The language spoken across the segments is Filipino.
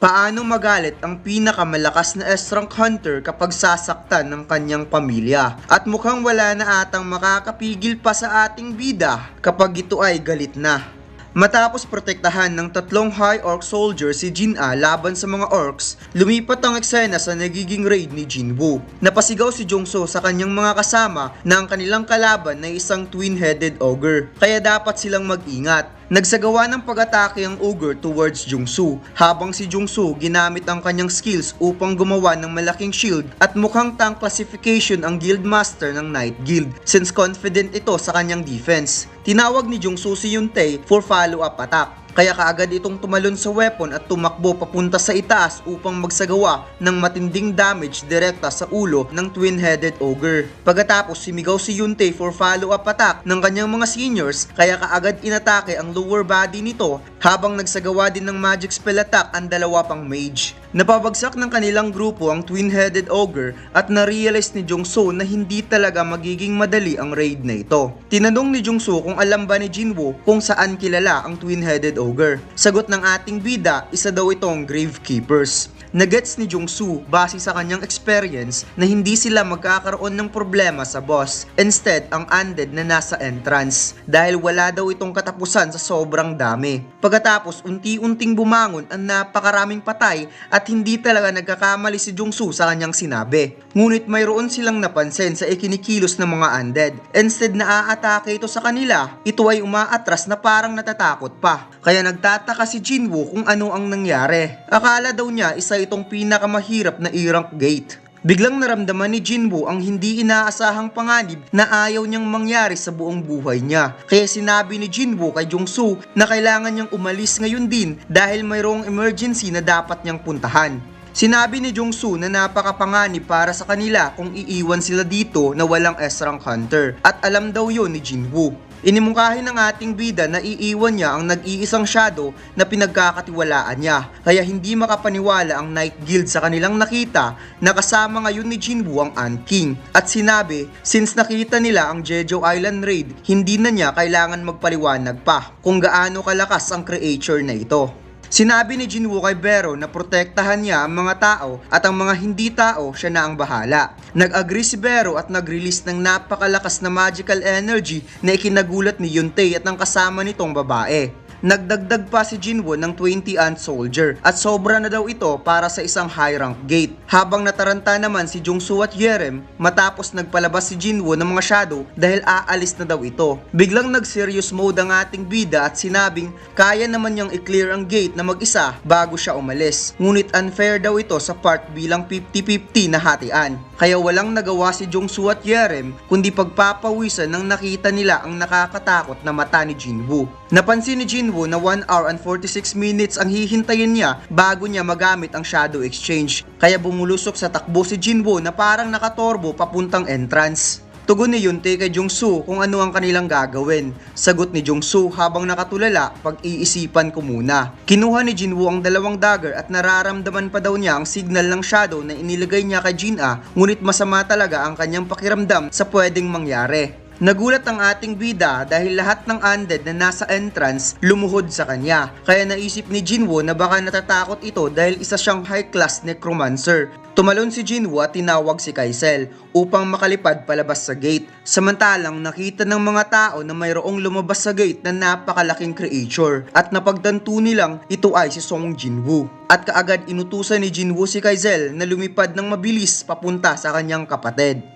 Paano magalit ang pinakamalakas na S-rank hunter kapag sasaktan ng kanyang pamilya? At mukhang wala na atang makakapigil pa sa ating bida kapag ito ay galit na. Matapos protektahan ng tatlong High Orc soldier si Jin-A laban sa mga Orcs, lumipat ang eksena sa nagiging raid ni Jinwoo. Napasigaw si Jongso sa kanyang mga kasama na ang kanilang kalaban na isang twin-headed ogre, kaya dapat silang mag-ingat. Nagsagawa ng pag-atake ang ogre towards Jongsu, habang si Jongsu ginamit ang kanyang skills upang gumawa ng malaking shield at mukhang tank classification ang guildmaster ng Night Guild since confident ito sa kanyang defense. Tinawag ni Jongsu si Yuntei for follow-up attack. Kaya kaagad itong tumalon sa weapon at tumakbo papunta sa itaas upang magsagawa ng matinding damage direkta sa ulo ng twin-headed ogre. Pagkatapos sumigaw si Yuntei for follow-up attack ng kanyang mga seniors, kaya kaagad inatake ang lower body nito habang nagsagawa din ng magic spell attack ang dalawa pang mage. Napabagsak ng kanilang grupo ang twin-headed ogre at na-realize ni Jongso na hindi talaga magiging madali ang raid na ito. Tinanong ni Jongso kung alam ba ni Jinwoo kung saan kilala ang twin-headed ogre. Sagot ng ating bida, isa daw itong Gravekeepers. Nagets ni Jongsu base sa kanyang experience na hindi sila magkakaroon ng problema sa boss. Instead, ang undead na nasa entrance dahil wala daw itong katapusan sa sobrang dami. Pagkatapos, unti-unting bumangon ang napakaraming patay at hindi talaga nagkakamali si Jongsu sa kanyang sinabi. Ngunit mayroon silang napansin sa ikinikilos ng mga undead. Instead na aatake ito sa kanila, ito ay umaatras na parang natatakot pa. Kaya nagtataka si Jinwoo kung ano ang nangyari. Akala daw niya isa itong pinakamahirap na E-rank gate. Biglang naramdaman ni Jinwoo ang hindi inaasahang panganib na ayaw niyang mangyari sa buong buhay niya. Kaya sinabi ni Jinwoo kay Jongsu na kailangan niyang umalis ngayon din dahil mayroong emergency na dapat niyang puntahan. Sinabi ni Jongsu na napakapanganib para sa kanila kung iiwan sila dito na walang S-rank hunter at alam daw yon ni Jinwoo. Inimungkahi ng ating bida na iiwan niya ang nag-iisang shadow na pinagkakatiwalaan niya, kaya hindi makapaniwala ang Night Guild sa kanilang nakita na kasama ngayon ni Jinwoo ang Ant King. At sinabi, since nakita nila ang Jeju Island raid, hindi na niya kailangan magpaliwanag pa kung gaano kalakas ang creature na ito. Sinabi ni Jinwoo kay Bero na protektahan niya ang mga tao at ang mga hindi tao siya na ang bahala. Nag-agree si Bero at nag-release ng napakalakas na magical energy na ikinagulat ni Yuntei at ang kasama nitong babae. Nagdagdag pa si Jinwoo ng 20 ant soldier at sobra na daw ito para sa isang high rank gate. Habang nataranta naman si Jongsu at Yerem matapos nagpalabas si Jinwoo ng mga shadow dahil aalis na daw ito. Biglang nag-serious mode ang ating bida at sinabing kaya naman niyang i-clear ang gate na mag-isa bago siya umalis. Ngunit unfair daw ito sa part bilang 50-50 na hatian. Kaya walang nagawa si Jongsu at Yerem kundi pagpapawisan nang nakita nila ang nakakatakot na mata ni Jinwoo. Napansin ni Jinwoo na 1 hour and 46 minutes ang hihintayin niya bago niya magamit ang Shadow Exchange. Kaya bumulusok sa takbo si Jinwoo na parang nakatorbo papuntang entrance. Tugon ni Yuntei kay Jongsu kung ano ang kanilang gagawin. Sagot ni Jongsu habang nakatulala, pag-iisipan ko muna. Kinuha ni Jinwoo ang dalawang dagger at nararamdaman pa daw niya ang signal ng shadow na inilagay niya kay Jin-A, ngunit masama talaga ang kanyang pakiramdam sa pwedeng mangyari. Nagulat ang ating bida dahil lahat ng undead na nasa entrance lumuhod sa kanya. Kaya naisip ni Jinwoo na baka natatakot ito dahil isa siyang high-class necromancer. Tumalon si Jinwoo at tinawag si Kaisel upang makalipad palabas sa gate. Samantalang nakita ng mga tao na mayroong lumabas sa gate na napakalaking creature at napagtanto nilang ito ay si Song Jinwoo. At kaagad inutusan ni Jinwoo si Kaisel na lumipad ng mabilis papunta sa kanyang kapatid.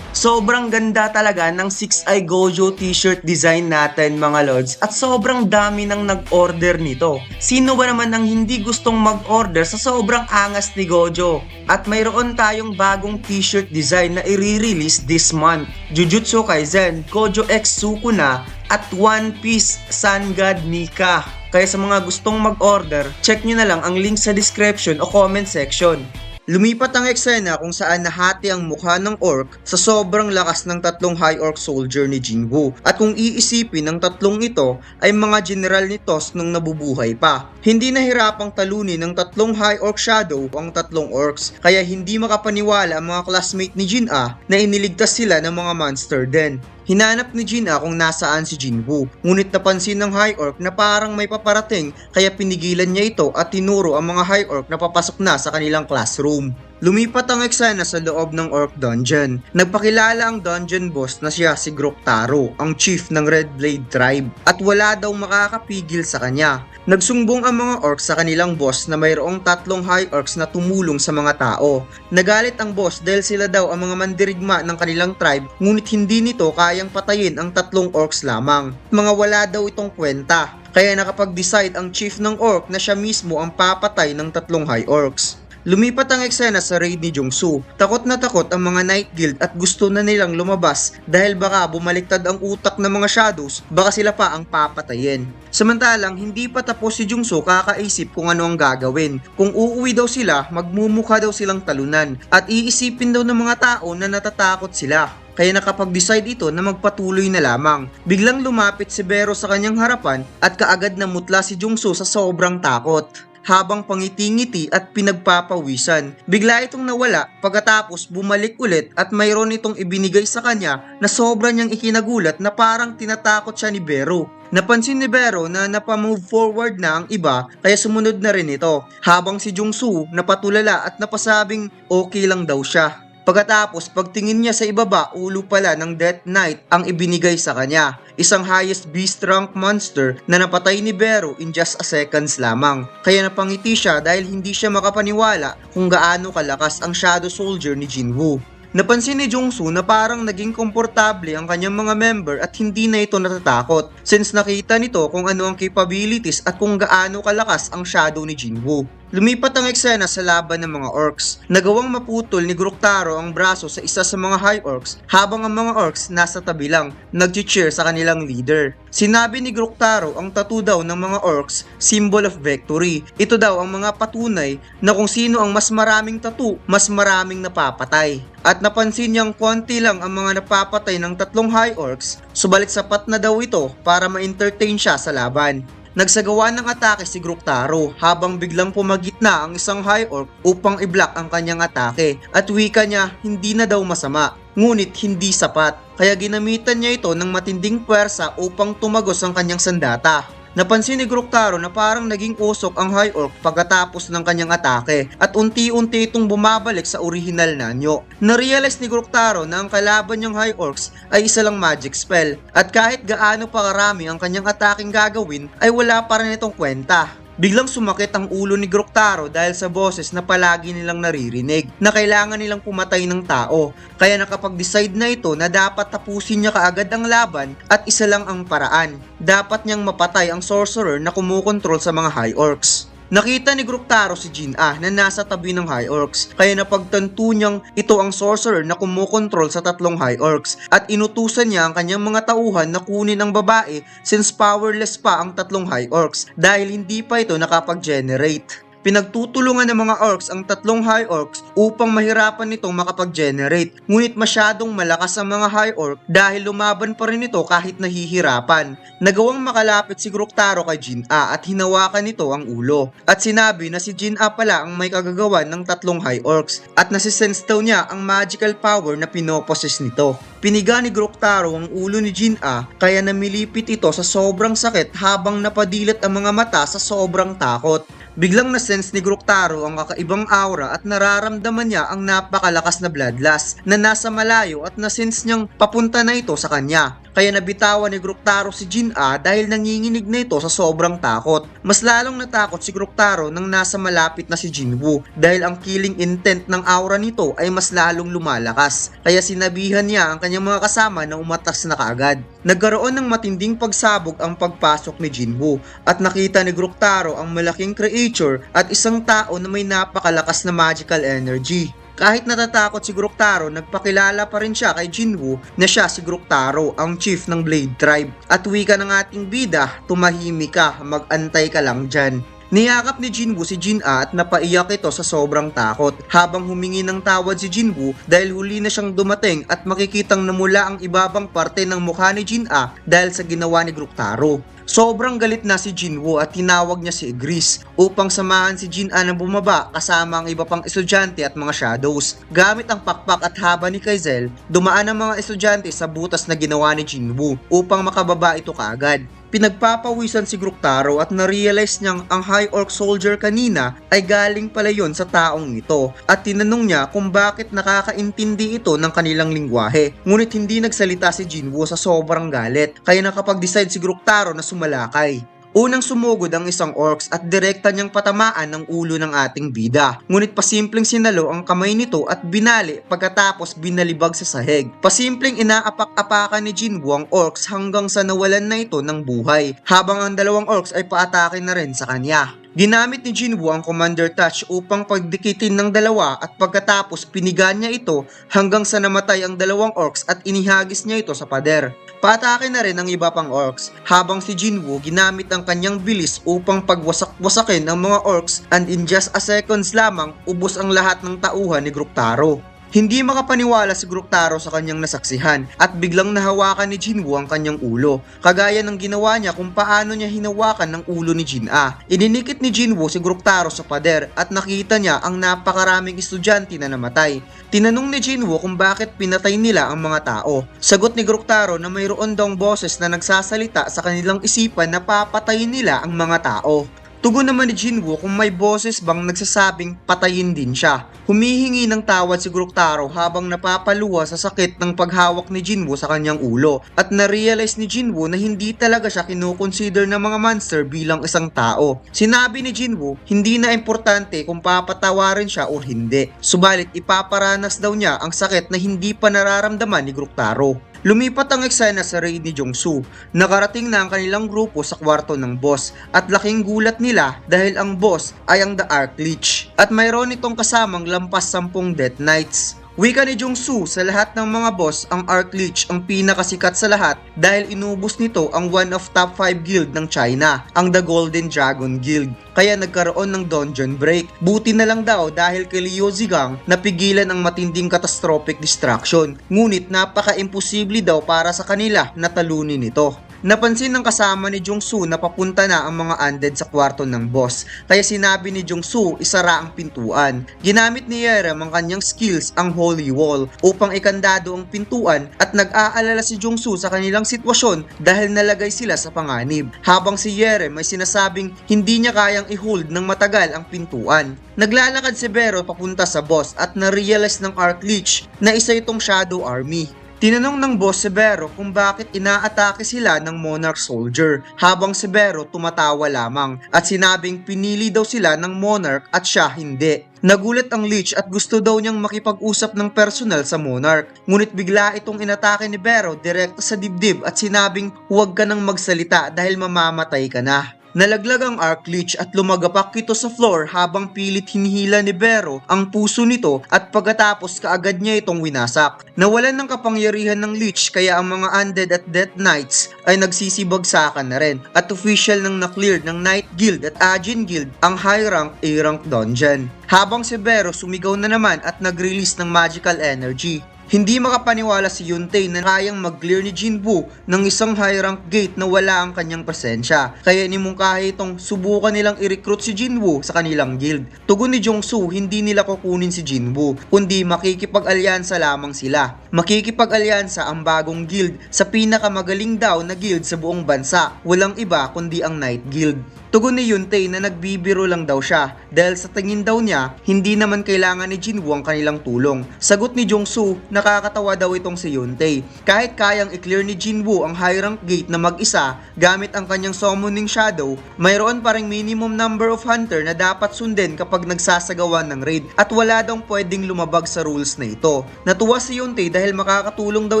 Sobrang ganda talaga ng 6-Eye Gojo t-shirt design natin mga lods at sobrang dami nang nag-order nito. Sino ba naman ang hindi gustong mag-order sa sobrang angas ni Gojo? At mayroon tayong bagong t-shirt design na i-release this month. Jujutsu Kaisen, Gojo X Sukuna at One Piece Sun God Nika. Kaya sa mga gustong mag-order, check nyo na lang ang link sa description o comment section. Lumipat ang eksena kung saan nahati ang mukha ng orc sa sobrang lakas ng tatlong high orc soldier ni Jinwoo. At kung iisipin ng tatlong ito ay mga general ni Tos nung nabubuhay pa. Hindi nahirapang talunin ng tatlong high orc shadow ang tatlong orcs, kaya hindi makapaniwala ang mga classmate ni Jin-A na iniligtas sila ng mga monster den. Hinanap ni Jin-ah kung nasaan si Jinwoo, ngunit napansin ng High Orc na parang may paparating kaya pinigilan niya ito at tinuro ang mga High Orc na papasok na sa kanilang classroom. Lumipat ang eksena sa loob ng Orc Dungeon. Nagpakilala ang dungeon boss na siya si Groktaro, ang chief ng Red Blade Tribe, at wala daw makakapigil sa kanya. Nagsumbong ang mga orcs sa kanilang boss na mayroong 3 high orcs na tumulong sa mga tao. Nagalit ang boss dahil sila daw ang mga mandirigma ng kanilang tribe, ngunit hindi nito kayang patayin ang 3 orcs lamang. Mga wala daw itong kwenta, kaya nakapag-decide ang chief ng orc na siya mismo ang papatay ng 3 high orcs. Lumipat ang eksena sa raid ni Jungsu. Takot na takot ang mga Night Guild at gusto na nilang lumabas dahil baka bumaliktad ang utak ng mga shadows, baka sila pa ang papatayin. Samantalang hindi pa tapos si Jungsu kakaisip kung ano ang gagawin. Kung uuwi daw sila, magmumukha daw silang talunan at iisipin daw ng mga tao na natatakot sila. Kaya nakapag-decide ito na magpatuloy na lamang. Biglang lumapit si Bero sa kanyang harapan at kaagad namutla si Jungsu sa sobrang takot. Habang pangiti-ngiti at pinagpapawisan, bigla itong nawala pagkatapos bumalik ulit at mayroon itong ibinigay sa kanya na sobra niyang ikinagulat na parang tinatakot siya ni Bero. Napansin ni Bero na napamove forward na ang iba kaya sumunod na rin ito, habang si Jungsu napatulala at napasabing okay lang daw siya. Pagkatapos pagtingin niya sa ibaba, ulo pala ng Death Knight ang ibinigay sa kanya. Isang highest beast rank monster na napatay ni Bero in just a seconds lamang. Kaya napangiti siya dahil hindi siya makapaniwala kung gaano kalakas ang Shadow Soldier ni Jinwoo. Napansin ni Jungsu na parang naging komportable ang kanyang mga member at hindi na ito natatakot since nakita nito kung ano ang capabilities at kung gaano kalakas ang shadow ni Jinwoo. Lumipat ang eksena sa laban ng mga orcs. Nagawang maputol ni Groktaro ang braso sa isa sa mga high orcs habang ang mga orcs nasa tabi lang, nag-cheer sa kanilang leader. Sinabi ni Groktaro ang tattoo daw ng mga orcs, symbol of victory. Ito daw ang mga patunay na kung sino ang mas maraming tattoo, mas maraming napapatay. At napansin niyang konti lang ang mga napapatay ng 3 high orcs, subalit sapat na daw ito para ma-entertain siya sa laban. Nagsagawa ng atake si Groktaro habang biglang pumagitna ang isang high orc upang i-block ang kanyang atake at wika niya hindi na daw masama, ngunit hindi sapat, kaya ginamitan niya ito ng matinding puwersa upang tumagos ang kanyang sandata. Napansin ni Groktaro na parang naging usok ang High Orc pagkatapos ng kanyang atake at unti-unti itong bumabalik sa orihinal na anyo. Narealize ni Groktaro na ang kalaban niyang High Orcs ay isa lang magic spell at kahit gaano pa karami ang kanyang ataking gagawin ay wala pa rin itong kwenta. Biglang sumakit ang ulo ni Groktaro dahil sa boses na palagi nilang naririnig na kailangan nilang pumatay ng tao. Kaya nakapag-decide na ito na dapat tapusin niya kaagad ang laban at isa lang ang paraan. Dapat niyang mapatay ang sorcerer na kumukontrol sa mga High Orcs. Nakita ni Groktaro si Jin-ah na nasa tabi ng High Orcs kaya napagtanto niyang ito ang sorcerer na kumukontrol sa 3 High Orcs at inutusan niya ang kanyang mga tauhan na kunin ang babae since powerless pa ang 3 High Orcs dahil hindi pa ito nakapag-generate. Pinagtutulungan ng mga orcs ang 3 high orcs upang mahirapan nitong makapag-generate. Ngunit masyadong malakas ang mga high orc dahil lumaban pa rin ito kahit nahihirapan. Nagawang makalapit si Groktaro kay Jin-ah at hinawakan nito ang ulo. At sinabi na si Jin-ah pala ang may kagagawan ng 3 high orcs at nasisense daw niya ang magical power na pinoposes nito. Piniga ni Groktaro ang ulo ni Jin-ah kaya namilipit ito sa sobrang sakit habang napadilat ang mga mata sa sobrang takot. Biglang na-sense ni Groktaro ang kakaibang aura at nararamdaman niya ang napakalakas na bloodlust na nasa malayo at na-sense niyang papunta na ito sa kanya. Kaya nabitawan ni Groktaro si Jin-ah dahil nanginginig na ito sa sobrang takot. Mas lalong natakot si Groktaro nang nasa malapit na si Jinwoo dahil ang killing intent ng aura nito ay mas lalong lumalakas. Kaya sinabihan niya ang kanyang mga kasama na umatas na kaagad. Nagkaroon ng matinding pagsabog ang pagpasok ni Jinwoo at nakita ni Groktaro ang malaking creature at isang tao na may napakalakas na magical energy. Kahit natatakot si Groktaro, nagpakilala pa rin siya kay Jinwoo na siya si Groktaro, ang chief ng Blade Tribe. At wika ng ating bida, tumahimik ka, mag-antay ka lang dyan. Niyakap ni Jinwoo si Jin-ah at napaiyak ito sa sobrang takot habang humingi ng tawad si Jinwoo dahil huli na siyang dumating at makikitang namula ang ibabang parte ng mukha ni Jin-ah dahil sa ginawa ni Gruktaro. Sobrang galit na si Jinwoo at tinawag niya si Igris upang samahan si Jin-ah na bumaba kasama ang iba pang estudyante at mga shadows. Gamit ang pakpak at haba ni Kaizel, dumaan ang mga estudyante sa butas na ginawa ni Jinwoo upang makababa ito kaagad. Pinagpapawisan si Gruktaro at na-realize niyang ang High Orc Soldier kanina ay galing pala yon sa taong ito at tinanong niya kung bakit nakakaintindi ito ng kanilang lingwahe. Ngunit hindi nagsalita si Jinwoo sa sobrang galit kaya nakapag-decide si Gruktaro na sumalakay. Unang sumugod ang isang orcs at direkta niyang patamaan ng ulo ng ating bida. Ngunit pasimpleng sinalo ang kamay nito at binali pagkatapos binalibag sa sahig. Pasimpleng inaapak-apakan ni Jinwoo ang orcs hanggang sa nawalan na ito ng buhay, habang ang dalawang orcs ay paatake na rin sa kanya. Ginamit ni Jinwoo ang Commander Touch upang pagdikitin ng dalawa at pagkatapos piniga niya ito hanggang sa namatay ang dalawang orcs at inihagis niya ito sa pader. Paatake na rin ang iba pang orcs habang si Jinwoo ginamit ang kanyang bilis upang pagwasak-wasakin ang mga orcs and in just a seconds lamang ubos ang lahat ng tauhan ni Gruktaro. Hindi makapaniwala si Gruktaro sa kanyang nasaksihan at biglang nahawakan ni Jinwoo ang kanyang ulo, kagaya ng ginawa niya kung paano niya hinawakan ng ulo ni Jin-ah. Ininikit ni Jinwoo si Gruktaro sa pader at nakita niya ang napakaraming estudyante na namatay. Tinanong ni Jinwoo kung bakit pinatay nila ang mga tao. Sagot ni Gruktaro na mayroon daw boses na nagsasalita sa kanilang isipan na papatayin nila ang mga tao. Tugon naman ni Jinwoo kung may boses bang nagsasabing patayin din siya. Humihingi ng tawad si Gruktaro habang napapaluha sa sakit ng paghawak ni Jinwoo sa kanyang ulo at na-realize ni Jinwoo na hindi talaga siya kinukonsider ng mga monster bilang isang tao. Sinabi ni Jinwoo hindi na importante kung papatawarin siya o hindi, subalit ipaparanas daw niya ang sakit na hindi pa nararamdaman ni Gruktaro. Lumipat ang eksena sa raid ni Jongsu. Nakarating na ang kanilang grupo sa kwarto ng boss at laking gulat nila dahil ang boss ay ang The Archlich at mayroon itong kasamang lampas 10 Death Knights. Wika ni Jongsu, sa lahat ng mga boss, ang Archlich ang pinakasikat sa lahat dahil inubos nito ang one of top 5 guild ng China, ang The Golden Dragon Guild. Kaya nagkaroon ng dungeon break. Buti na lang daw dahil kay Liu Zigang napigilan ang matinding catastrophic destruction. Ngunit napaka-imposible daw para sa kanila na talunin ito. Napansin ng kasama ni Jongsu na papunta na ang mga undead sa kwarto ng boss, kaya sinabi ni Jongsu isara ang pintuan. Ginamit ni Yerem ang kanyang skills, ang Holy Wall, upang ikandado ang pintuan at nag-aalala si Jongsu sa kanilang sitwasyon dahil nalagay sila sa panganib. Habang si Yerem ay sinasabing hindi niya kayang i-hold ng matagal ang pintuan. Naglalakad si Bero papunta sa boss at na-realize ng Archlich na isa itong Shadow Army. Tinanong ng boss si Bero kung bakit inaatake sila ng Monarch Soldier habang si Bero tumatawa lamang at sinabing pinili daw sila ng Monarch at siya hindi. Nagulat ang Lich at gusto daw niyang makipag-usap ng personal sa Monarch, ngunit bigla itong inatake ni Bero direkta sa dibdib at sinabing huwag ka nang magsalita dahil mamamatay ka na. Nalaglag ang Archlich at lumagapak ito sa floor habang pilit hinihila ni Bero ang puso nito at pagkatapos kaagad niya itong winasak. Nawalan ng kapangyarihan ng Lich kaya ang mga undead at death knights ay nagsisibagsakan na rin at official nang na-clear ng Night Guild at Ajin Guild ang high rank A-rank dungeon. Habang si Bero sumigaw na naman at nag-release ng magical energy. Hindi makapaniwala si Yuntei na kayang mag-clear ni Jinwoo ng isang high rank gate na wala ang kanyang presensya. Kaya inimungkahi itong subukan nilang i-recruit si Jinwoo sa kanilang guild. Tugon ni Jongsu, hindi nila kukunin si Jinwoo, kundi makikipag-alyansa lamang sila. Makikipag-alyansa ang bagong guild sa pinakamagaling daw na guild sa buong bansa. Walang iba kundi ang Night Guild. Tugon ni Yuntei na nagbibiro lang daw siya dahil sa tingin daw niya hindi naman kailangan ni Jinwoo ang kanilang tulong. Sagot ni Jongsu, nakakatawa daw itong si Yuntei. Kahit kayang i-clear ni Jinwoo ang high rank gate na mag-isa gamit ang kanyang summoning shadow, mayroon pa ring minimum number of hunter na dapat sundin kapag nagsasagawa ng raid at wala daw pwedeng lumabag sa rules na ito. Natuwa si Yuntei dahil makakatulong daw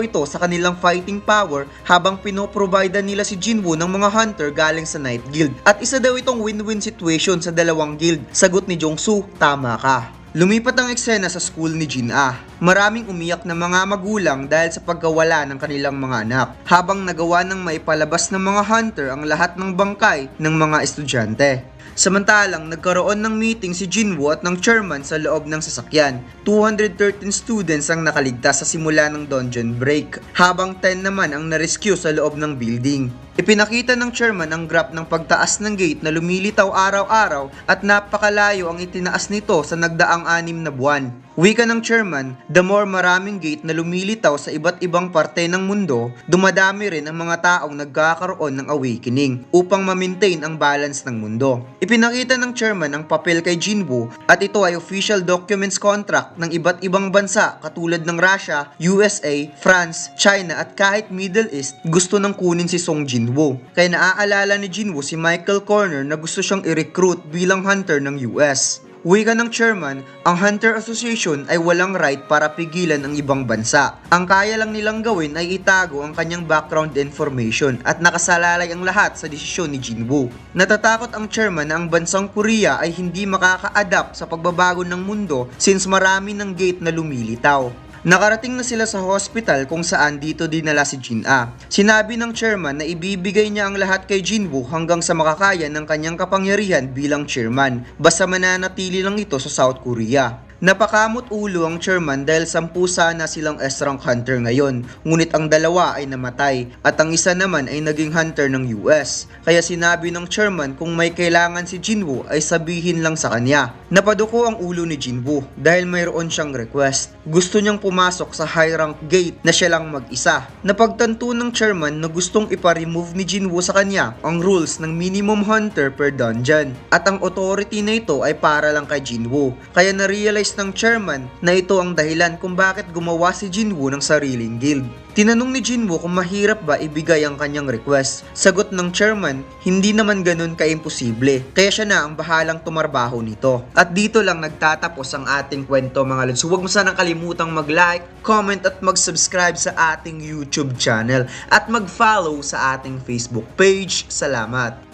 ito sa kanilang fighting power habang pinoprovidean nila si Jinwoo ng mga hunter galing sa Night Guild. At isa daw itong win-win situation sa dalawang guild. Sagot ni Jongsu, tama ka. Lumipat ang eksena sa school ni Jin-ah. Maraming umiyak na mga magulang dahil sa pagkawala ng kanilang mga anak, habang nagawa ng maipalabas ng mga hunter ang lahat ng bangkay ng mga estudyante. Samantalang nagkaroon ng meeting si Jinwoo at ng chairman sa loob ng sasakyan. 213 students ang nakaligtas sa simula ng dungeon break, habang 10 naman ang na-rescue sa loob ng building. Ipinakita ng chairman ang graph ng pagtaas ng gate na lumilitaw araw-araw at napakalayo ang itinaas nito sa nagdaang 6 na buwan. Wika ng chairman, the more maraming gate na lumilitaw sa iba't ibang parte ng mundo, dumadami rin ang mga taong nagkakaroon ng awakening upang ma-maintain ang balance ng mundo. Ipinakita ng chairman ang papel kay Jinwoo at ito ay official documents contract ng iba't ibang bansa katulad ng Russia, USA, France, China at kahit Middle East gusto nang kunin si Song Jinwoo. Kaya naaalala ni Jinwoo si Michael Corner na gusto siyang i-recruit bilang hunter ng US. Wika ng chairman, ang Hunter Association ay walang right para pigilan ang ibang bansa. Ang kaya lang nilang gawin ay itago ang kanyang background information at nakasalalay ang lahat sa desisyon ni Jinwoo. Natatakot ang chairman na ang bansang Korea ay hindi makaka-adapt sa pagbabago ng mundo since marami ng gate na lumilitaw. Nakarating na sila sa hospital kung saan dito dinala si Jin-a. Sinabi ng chairman na ibibigay niya ang lahat kay Jinwoo hanggang sa makakaya ng kanyang kapangyarihan bilang chairman, basta mananatili lang ito sa South Korea. Napakamot ulo ang chairman dahil 10 sana silang S-rank hunter ngayon, ngunit ang dalawa ay namatay at ang isa naman ay naging hunter ng US. Kaya sinabi ng chairman kung may kailangan si Jinwoo ay sabihin lang sa kanya. Napaduko ang ulo ni Jinwoo dahil mayroon siyang request. Gusto niyang pumasok sa high rank gate na siya lang mag-isa. Napagtanto ng chairman na gustong ipa-remove ni Jinwoo sa kanya ang rules ng minimum hunter per dungeon at ang authority na ito ay para lang kay Jinwoo. Kaya na-realize ng chairman na ito ang dahilan kung bakit gumawa si Jinwoo ng sariling guild. Tinanong ni Jinwoo kung mahirap ba ibigay ang kanyang request. Sagot ng chairman, hindi naman ganun ka-imposible. Kaya siya na ang bahalang tumarbaho nito. At dito lang nagtatapos ang ating kwento mga lods. Huwag mo sanang kalimutang mag-like, comment at mag-subscribe sa ating YouTube channel at mag-follow sa ating Facebook page. Salamat!